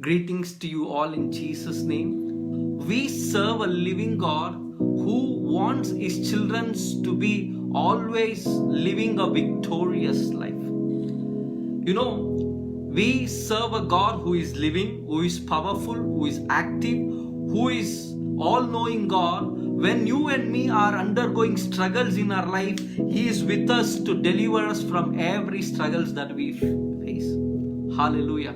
Greetings to you all in Jesus' name. We serve a living God who wants His children to be always living a victorious life. We serve a God who is living, who is powerful, who is active, who is all-knowing God. When you and me are undergoing struggles in our life, He is with us to deliver us from every struggles that we face. Hallelujah.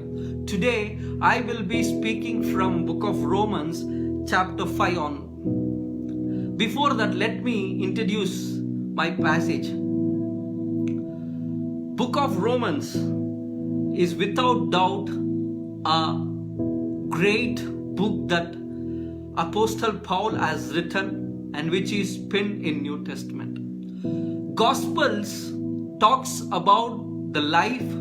Today, I will be speaking from book of Romans, chapter 5 on. Before that, let me introduce my passage. Book of Romans is without doubt a great book that Apostle Paul has written and which is penned in New Testament. Gospels talks about the life,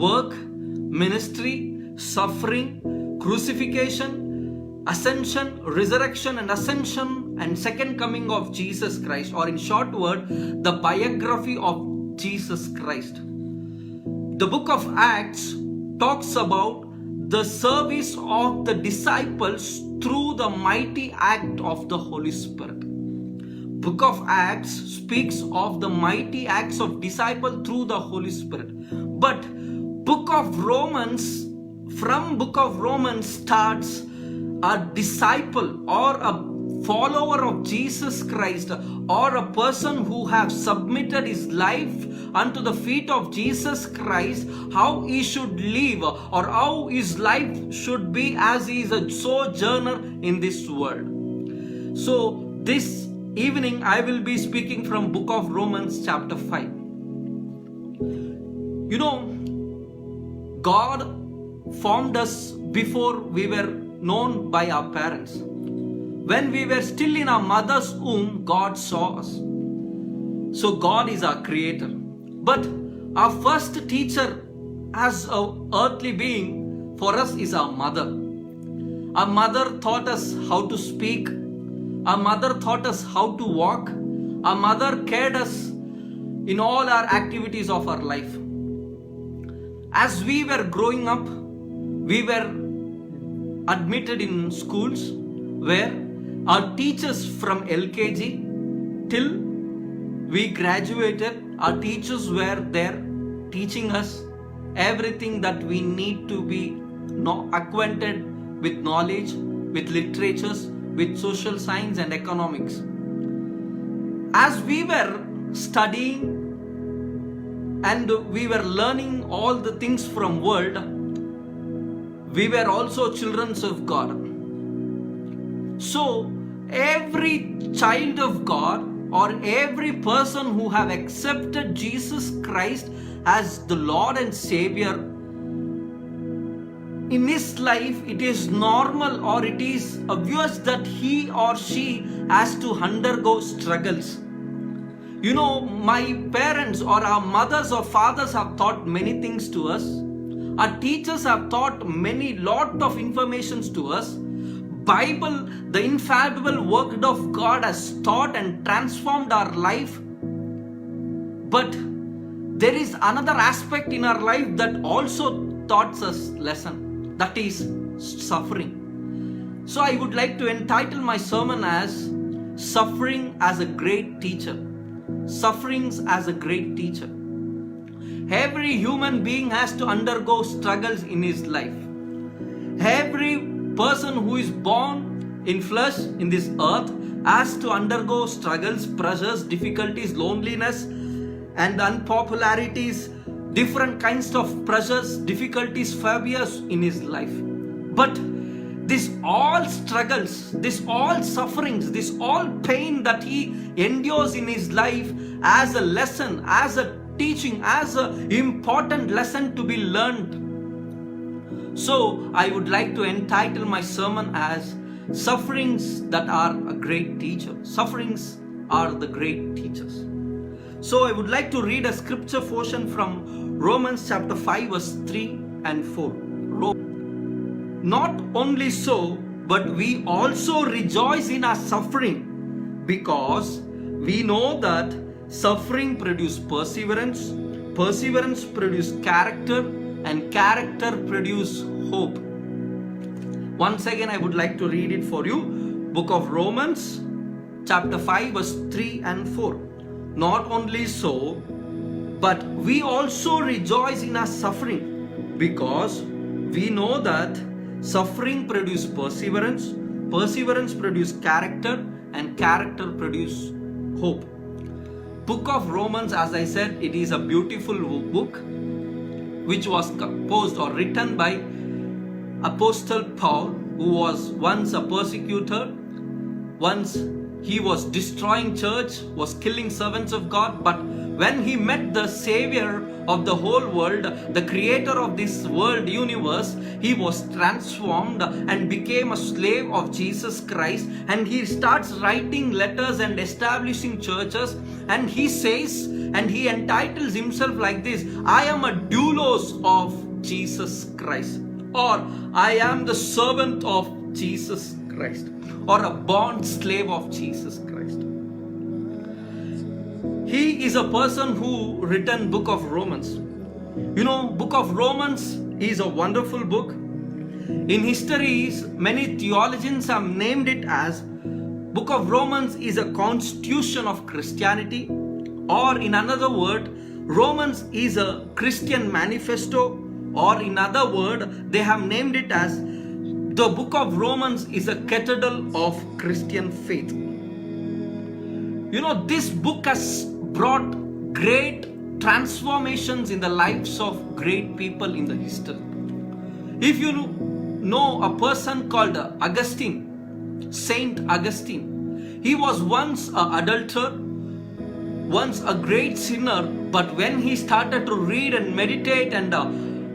work, ministry, suffering, crucifixion, ascension, resurrection and ascension and second coming of Jesus Christ, or in short word, the biography of Jesus Christ. The book of Acts talks about the service of the disciples through the mighty act of the Holy Spirit. Book of Acts speaks of the mighty acts of disciple through the Holy Spirit. But from book of Romans starts a disciple or a follower of Jesus Christ, or a person who have submitted his life unto the feet of Jesus Christ, how he should live or how his life should be as he is a sojourner in this world. So this evening I will be speaking from book of Romans chapter 5. God formed us before we were known by our parents. When we were still in our mother's womb, God saw us. So God is our creator. But our first teacher as an earthly being for us is our mother. Our mother taught us how to speak. Our mother taught us how to walk. Our mother cared us in all our activities of our life. As we were growing up, we were admitted in schools where our teachers from LKG till we graduated, our teachers were there teaching us everything that we need to be acquainted with knowledge, with literatures, with social science and economics. As we were studying and we were learning all the things from world, we were also children of God. So every child of God or every person who have accepted Jesus Christ as the Lord and Savior, in his life it is normal or it is obvious that he or she has to undergo struggles. My parents or our mothers or fathers have taught many things to us. Our teachers have taught lot of informations to us. Bible, the infallible word of God, has taught and transformed our life. But there is another aspect in our life that also taught us lesson. That is suffering. So I would like to entitle my sermon as Suffering as a Great Teacher. Sufferings as a great teacher. Every human being has to undergo struggles in his life. Every person who is born in flesh in this earth has to undergo struggles, pressures, difficulties, loneliness and unpopularities, different kinds of pressures, difficulties, phobias in his life. But this all struggles, this all sufferings, this all pain that he endures in his life as a lesson, as a teaching, as an important lesson to be learned. So I would like to entitle my sermon as Sufferings that are a great teacher. Sufferings are the great teachers. So I would like to read a scripture portion from Romans chapter 5 verse 3 and 4. Not only so, but we also rejoice in our suffering, because we know that suffering produces perseverance, perseverance produces character, and character produces hope. Once again, I would like to read it for you. Book of Romans, chapter 5, verse 3 and 4. Not only so, but we also rejoice in our suffering, because we know that suffering produces perseverance, perseverance produces character, and character produces hope. Book of Romans, as I said, it is a beautiful book which was composed or written by Apostle Paul, who was once a persecutor. Once he was destroying church, was killing servants of God, but when he met the Savior of the whole world, the creator of this world universe, he was transformed and became a slave of Jesus Christ, and he starts writing letters and establishing churches, and he says, and he entitles himself like this: I am a doulos of Jesus Christ, or I am the servant of Jesus Christ, or a bond slave of Jesus Christ. He is a person who written book of Romans. You know, book of Romans is a wonderful book. In histories, many theologians have named it as book of Romans is a constitution of Christianity, or in another word, Romans is a Christian manifesto, or in other word, they have named it as the book of Romans is a cathedral of Christian faith. You know, this book has brought great transformations in the lives of great people in the history. If you know a person called Augustine, Saint Augustine, he was once an adulterer, once a great sinner, but when he started to read and meditate and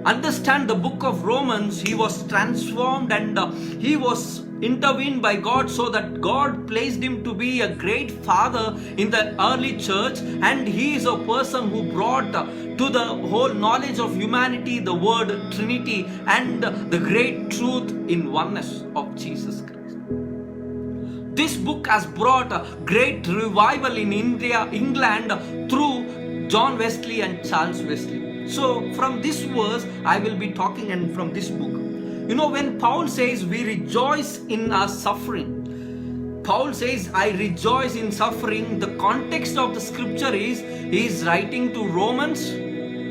understand the book of Romans, he was transformed, and he was intervened by God, so that God placed him to be a great father in the early church, and he is a person who brought to the whole knowledge of humanity the word Trinity and the great truth in oneness of Jesus Christ. This book has brought a great revival in India, England, through John Wesley and Charles Wesley. So from this verse I will be talking, and from this book. You know, when Paul says we rejoice in our suffering, Paul says I rejoice in suffering, the context of the scripture is he is writing to Romans,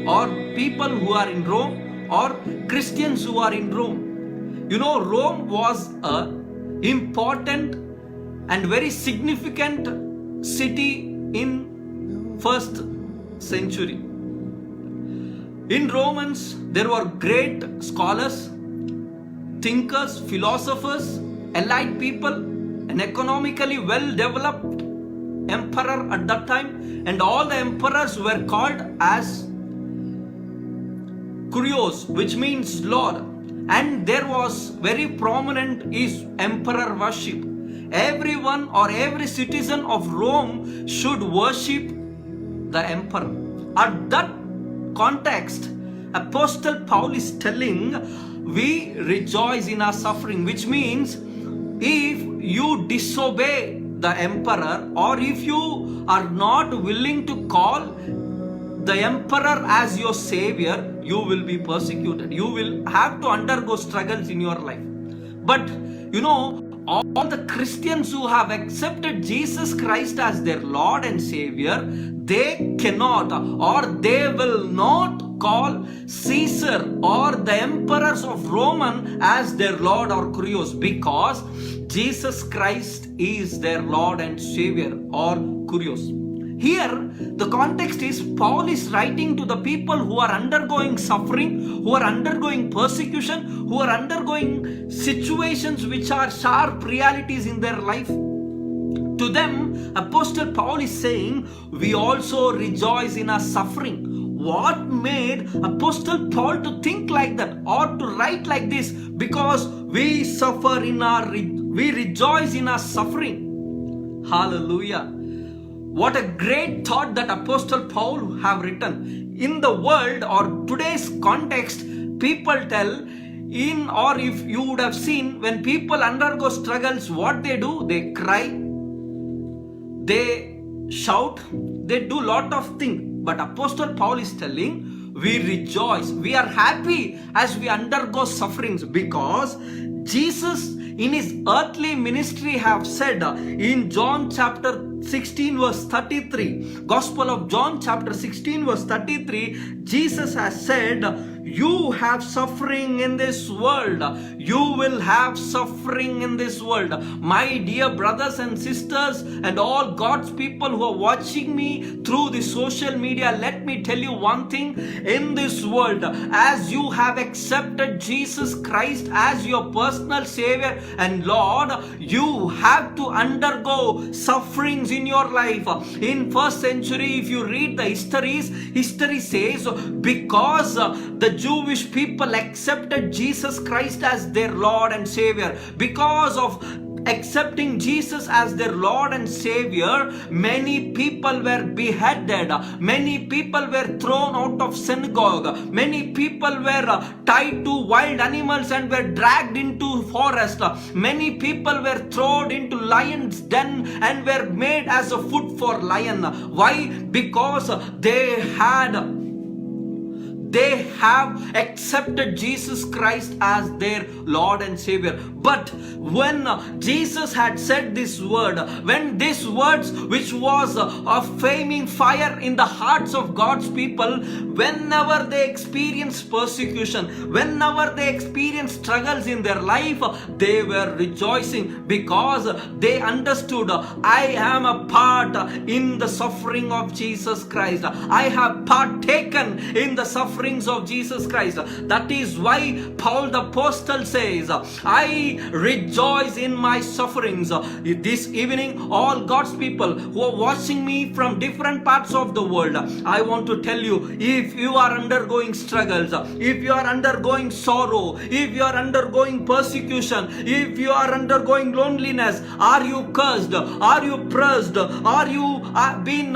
or people who are in Rome, or Christians who are in Rome. You know, Rome was a important and very significant city in first century. In Romans, there were great scholars, thinkers, philosophers, allied people, an economically well-developed emperor at that time, and all the emperors were called as Kurios, which means Lord, and there was very prominent is emperor worship. Everyone or every citizen of Rome should worship the emperor. At that context, Apostle Paul is telling we rejoice in our suffering, which means if you disobey the emperor, or if you are not willing to call the emperor as your savior, you will be persecuted. You will have to undergo struggles in your life. But you know, all the Christians who have accepted Jesus Christ as their Lord and Savior, they cannot or they will not call Caesar or the emperors of Roman as their Lord or Kurios, because Jesus Christ is their Lord and Savior or Kurios. Here, the context is Paul is writing to the people who are undergoing suffering, who are undergoing persecution, who are undergoing situations which are sharp realities in their life. To them, Apostle Paul is saying, we also rejoice in our suffering. What made Apostle Paul to think like that or to write like this? Because we suffer we rejoice in our suffering. Hallelujah. What a great thought that Apostle Paul have written. In the world or today's context, people tell in, or if you would have seen, when people undergo struggles, what they do? They cry, they shout, they do lot of things. But Apostle Paul is telling, we rejoice, we are happy as we undergo sufferings, because Jesus in his earthly ministry have said in John chapter 16 verse 33, Gospel of John chapter 16 verse 33, Jesus has said, you have suffering in this world. You will have suffering in this world. My dear brothers and sisters and all God's people who are watching me through the social media, let me tell you one thing. In this world, as you have accepted Jesus Christ as your personal Savior and Lord, you have to undergo sufferings in your life. In first century, if you read the history says, because the Jewish people accepted Jesus Christ as their Lord and Savior, because of accepting Jesus as their Lord and Savior, many people were beheaded, many people were thrown out of synagogue, many people were tied to wild animals and were dragged into forest, many people were thrown into lion's den and were made as a food for lion. Why? Because they have accepted Jesus Christ as their Lord and Savior. But when Jesus had said this word, when these words which was a flaming fire in the hearts of God's people, whenever they experience persecution, whenever they experience struggles in their life, they were rejoicing because they understood, I am a part in the suffering of Jesus Christ. I have partaken in the sufferings of Jesus Christ. That is why Paul the Apostle says, I rejoice in my sufferings. This evening, all God's people who are watching me from different parts of the world, I want to tell you, if you are undergoing struggles, if you are undergoing sorrow, if you are undergoing persecution, if you are undergoing loneliness, are you cursed? Are you pressed? Are you being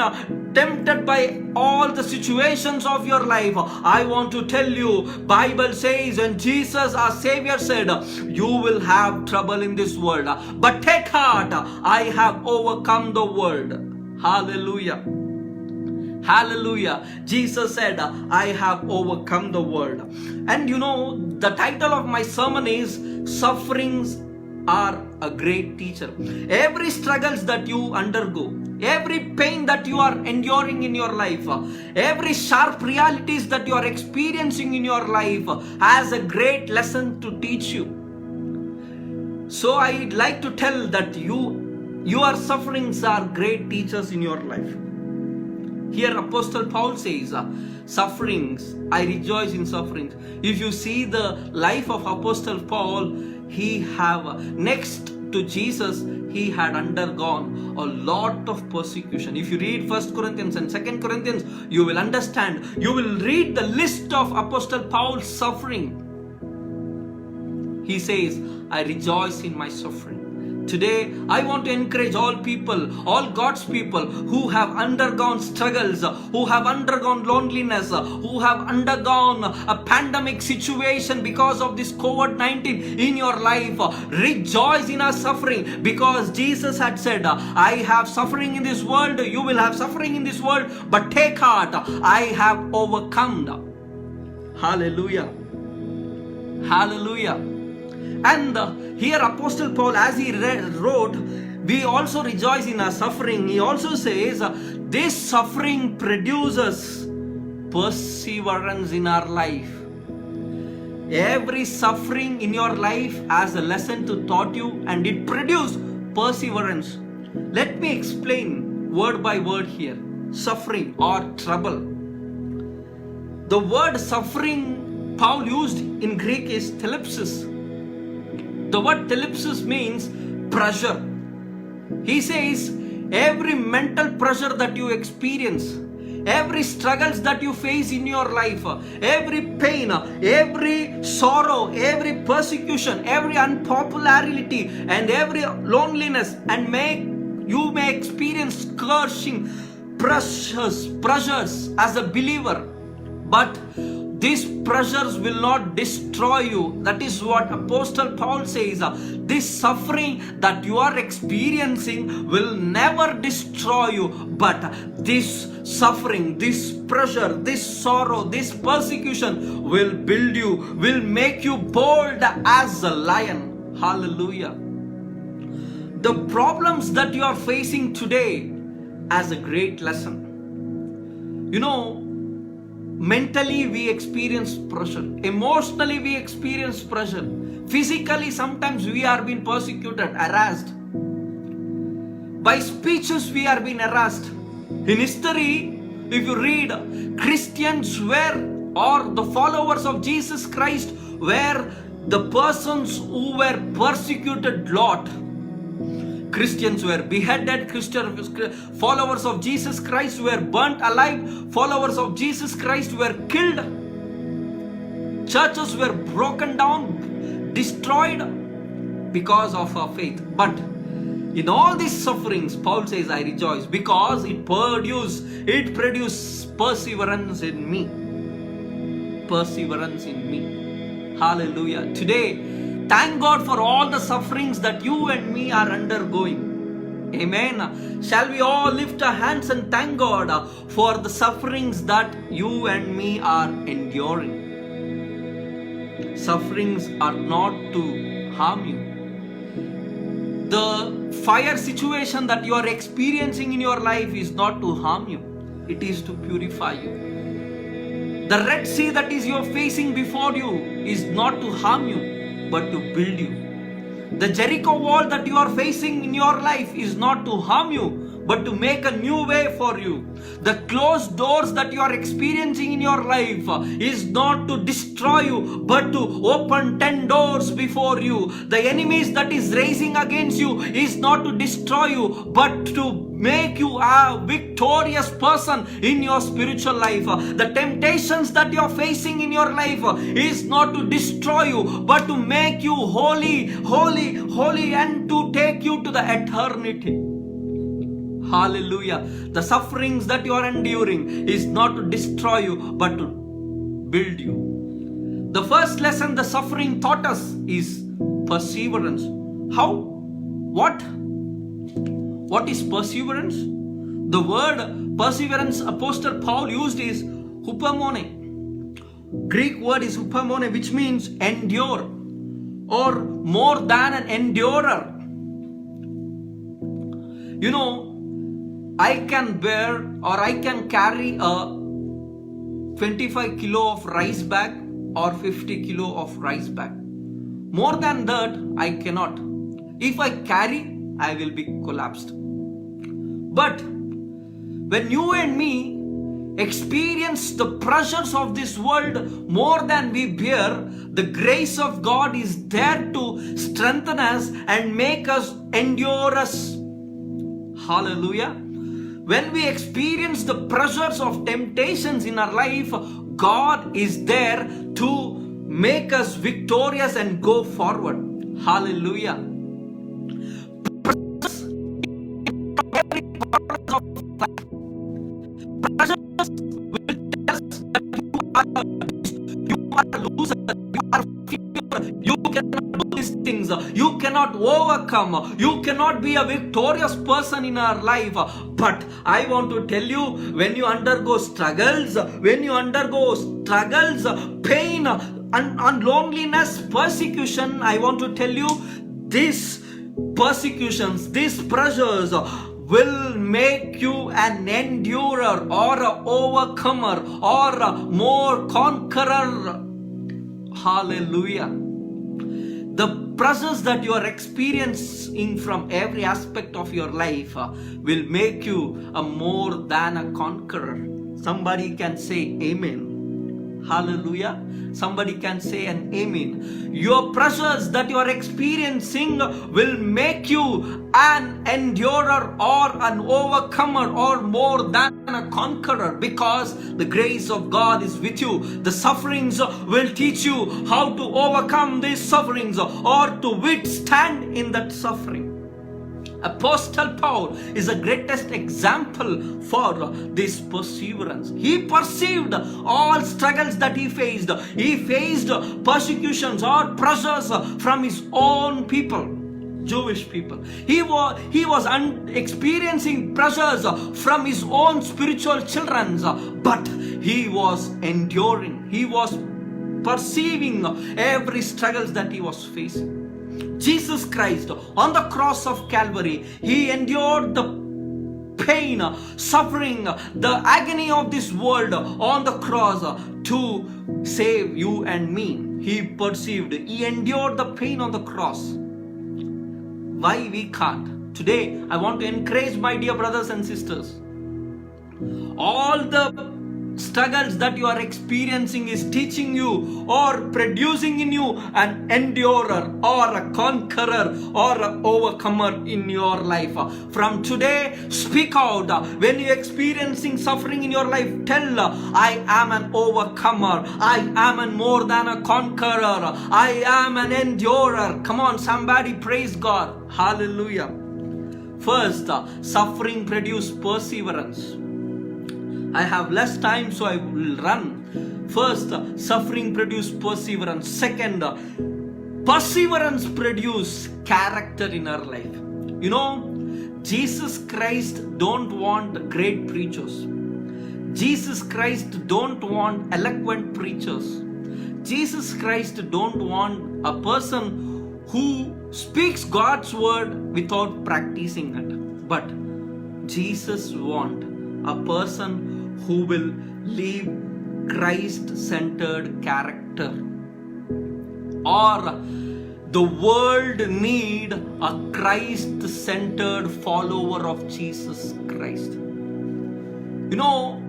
tempted by all the situations of your life? I want to tell you, Bible says, and Jesus our Savior said, you will have trouble in this world, but take heart, I have overcome the world. Hallelujah. Hallelujah. Jesus said, I have overcome the world. And you know, the title of my sermon is Sufferings Are a Great Teacher. Every struggles that you undergo, every pain that you are enduring in your life, every sharp realities that you are experiencing in your life has a great lesson to teach you. So I'd like to tell that your sufferings are great teachers in your life. Here Apostle Paul says, sufferings, I rejoice in sufferings. If you see the life of Apostle Paul, he have next to Jesus, he had undergone a lot of persecution. If you read 1 Corinthians and 2 Corinthians, you will understand. You will read the list of Apostle Paul's suffering. He says, I rejoice in my suffering. Today, I want to encourage all people, all God's people who have undergone struggles, who have undergone loneliness, who have undergone a pandemic situation because of this COVID-19 in your life. Rejoice in our suffering, because Jesus had said, I have suffering in this world, you will have suffering in this world, but take heart, I have overcome. Hallelujah. Hallelujah. And here Apostle Paul, as he wrote, we also rejoice in our suffering. He also says, this suffering produces perseverance in our life. Every suffering in your life has a lesson to taught you, and it produces perseverance. Let me explain word by word here. Suffering or trouble. The word suffering Paul used in Greek is thlipsis. The word thlipsis means pressure. He says, every mental pressure that you experience, every struggles that you face in your life, every pain, every sorrow, every persecution, every unpopularity, and every loneliness, and you may experience scourging pressures as a believer, but these pressures will not destroy you. That is what Apostle Paul says. This suffering that you are experiencing will never destroy you, but this suffering, this pressure, this sorrow, this persecution will build you, will make you bold as a lion. Hallelujah. The problems that you are facing today as a great lesson. Mentally we experience pressure. Emotionally we experience pressure. Physically sometimes we are being persecuted, harassed. By speeches we are being harassed. In history, if you read, Christians were, or the followers of Jesus Christ were the persons who were persecuted lot. Christians were beheaded, followers of Jesus Christ were burnt alive, followers of Jesus Christ were killed, churches were broken down, destroyed because of our faith. But in all these sufferings, Paul says, I rejoice because it produced perseverance in me. Perseverance in me. Hallelujah. Today, thank God for all the sufferings that you and me are undergoing. Amen. Shall we all lift our hands and thank God for the sufferings that you and me are enduring? Sufferings are not to harm you. The fire situation that you are experiencing in your life is not to harm you. It is to purify you. The Red Sea that is you're facing before you is not to harm you, but to build you. The Jericho wall that you are facing in your life is not to harm you, but to make a new way for you. The closed doors that you are experiencing in your life is not to destroy you, but to open 10 doors before you. The enemies that is raising against you is not to destroy you, but to make you a victorious person in your spiritual life. The temptations that you are facing in your life is not to destroy you, but to make you holy, holy, holy, and to take you to the eternity. Hallelujah. The sufferings that you are enduring is not to destroy you, but to build you. The first lesson the suffering taught us is perseverance. How? What? What is perseverance? The word perseverance Apostle Paul used is hupomone. Greek word is hupomone, which means endure or more than an endurer. I can bear or I can carry a 25 kilo of rice bag or 50 kilo of rice bag. More than that, I cannot. If I carry, I will be collapsed. But when you and me experience the pressures of this world more than we bear, the grace of God is there to strengthen us and make us endure us. Hallelujah. When we experience the pressures of temptations in our life, God is there to make us victorious and go forward. Hallelujah. Pressures will tell us that you are a loser, you are failure, you cannot do these things, you cannot overcome, you cannot be a victorious person in our life. But I want to tell you, when you undergo struggles, pain and loneliness, persecution, I want to tell you, these persecutions, these pressures will make you an endurer or an overcomer or a more conqueror. Hallelujah. The pressures that you are experiencing from every aspect of your life will make you a more than a conqueror. Somebody can say amen. Hallelujah. Somebody can say an amen. Your pressures that you are experiencing will make you an endurer or an overcomer or more than a conqueror, because the grace of God is with you. The sufferings will teach you how to overcome these sufferings or to withstand in that suffering. Apostle Paul is the greatest example for this perseverance. He perceived all struggles that he faced. He faced persecutions or pressures from his own people, Jewish people. He was experiencing pressures from his own spiritual children, but he was enduring. He was perceiving every struggles that he was facing. Jesus Christ on the cross of Calvary, he endured the pain, suffering, the agony of this world on the cross to save you and me. He perceived, he endured the pain on the cross. Why we can't? Today, I want to encourage my dear brothers and sisters. All the struggles that you are experiencing is teaching you or producing in you an endurer or a conqueror or an overcomer in your life. From today, speak out. When you're experiencing suffering in your life, tell, I am an overcomer. I am a more than a conqueror. I am an endurer. Come on, somebody praise God. Hallelujah. First, suffering produces perseverance. I have less time, so I will run. First, suffering produces perseverance. Second, perseverance produces character in our life. You know, Jesus Christ don't want great preachers. Jesus Christ don't want eloquent preachers. Jesus Christ don't want a person who speaks God's word without practicing it. But Jesus wants a person who will live Christ-centered character. Or the world need a Christ-centered follower of Jesus Christ. You know,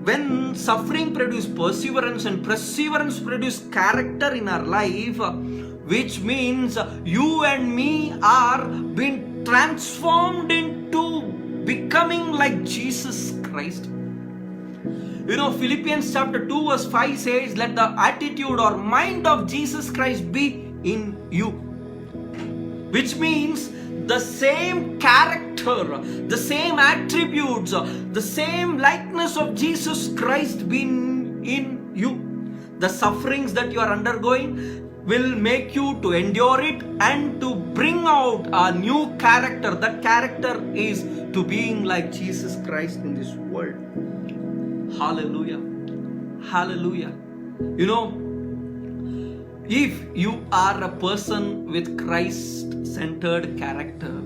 when suffering produces perseverance and perseverance produces character in our life, which means you and me are being transformed into becoming like Jesus Christ. You know, Philippians chapter 2 verse 5 says, let the attitude or mind of Jesus Christ be in you. Which means the same character, the same attributes, the same likeness of Jesus Christ be in you. The sufferings that you are undergoing will make you to endure it and to bring out a new character. That character is to being like Jesus Christ in this world. Hallelujah. Hallelujah. You know, if you are a person with Christ-centered character,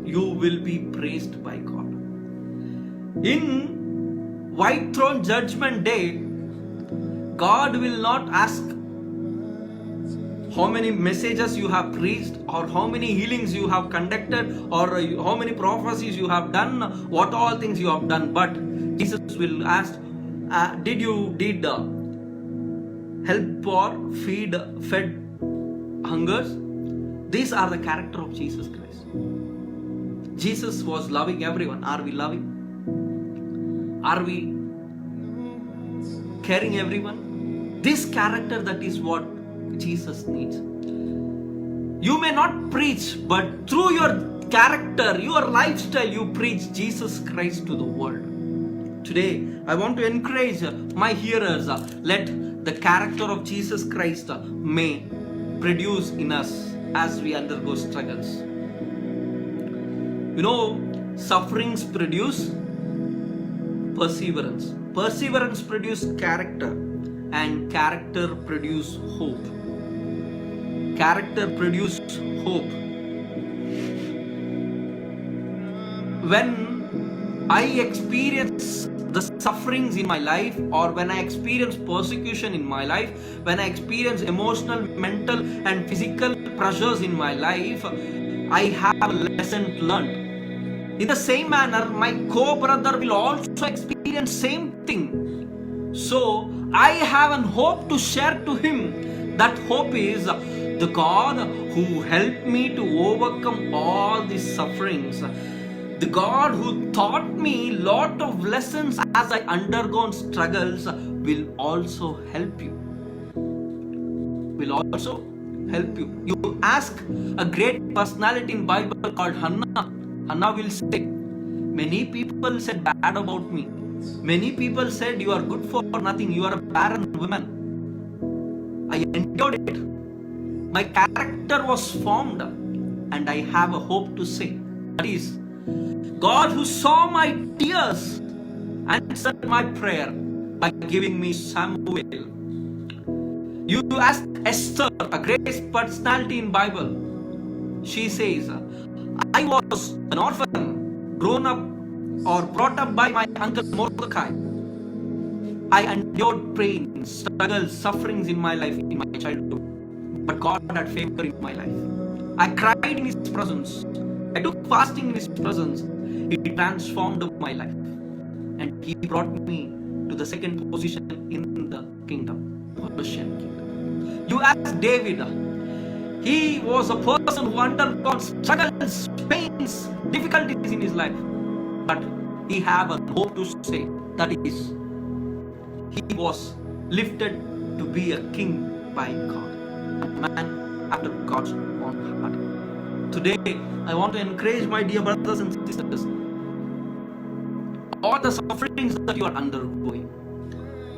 you will be praised by God. In White Throne Judgment Day, God will not ask how many messages you have preached, or how many healings you have conducted, or how many prophecies you have done, what all things you have done. But Jesus will ask, did help or fed hungers? These are the character of Jesus Christ. Jesus was loving everyone. Are we loving? Are we caring everyone? This character, that is what Jesus needs. You may not preach, but through your character, your lifestyle, you preach Jesus Christ to the world. Today, I want to encourage my hearers, let the character of Jesus Christ may produce in us as we undergo struggles. You know, sufferings produce perseverance. Perseverance produces character, and character produces hope. Character produces hope. When I experience the sufferings in my life, or when I experience persecution in my life, when I experience emotional, mental and physical pressures in my life, I have a lesson learned. In the same manner, my co-brother will also experience same thing. So I have a hope to share to him. That hope is the God who helped me to overcome all these sufferings. The God who taught me lot of lessons as I undergone struggles will also help you. Will also help you. You ask a great personality in Bible called Hannah. Hannah will say, many people said bad about me. Many people said you are good for nothing. You are a barren woman. I endured it. My character was formed, and I have a hope to say. That is, God who saw my tears answered my prayer by giving me Samuel. You ask Esther, a great personality in Bible. She says, I was an orphan, grown up or brought up by my uncle Mordecai. I endured pain, struggles, sufferings in my life, in my childhood. But God had favor in my life. I cried in His presence. I took fasting in His presence. He transformed my life. And He brought me to the second position in the kingdom, Persian kingdom. You ask David, he was a person who undergone struggles, pains, difficulties in his life. But he have a hope to say, that is, he was lifted to be a king by God, a man after God's own heart. Today, I want to encourage my dear brothers and sisters, all the sufferings that you are undergoing,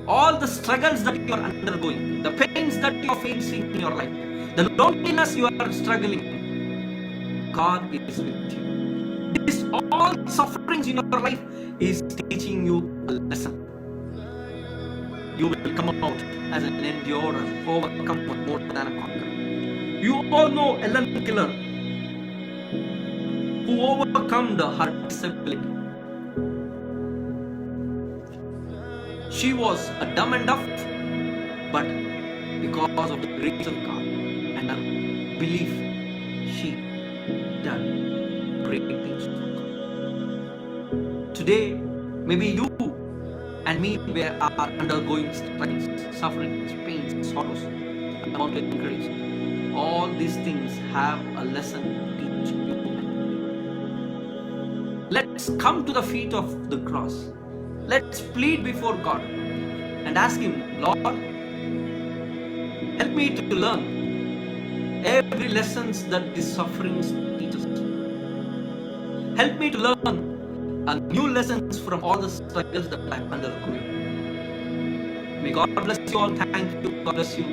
all the struggles that you are undergoing, the pains that you are facing in your life, the loneliness you are struggling, God is with you. This all sufferings in your life is teaching you a lesson. You will come out as an endurer, overcomer, more than a conqueror. You all know Ellen Keller, who overcome her disability. She was a dumb and deaf, but because of the grace of God and her belief, she done great things for God. Today, maybe you and me are undergoing struggles, sufferings, pains, sorrows. I want to encourage you. All these things have a lesson to teach you. Let's come to the feet of the cross. Let's plead before God and ask Him, Lord, help me to learn every lessons that these sufferings teach us. Help me to learn new lessons from all the struggles that I'm undergoing. May God bless you all. Thank you. God bless you.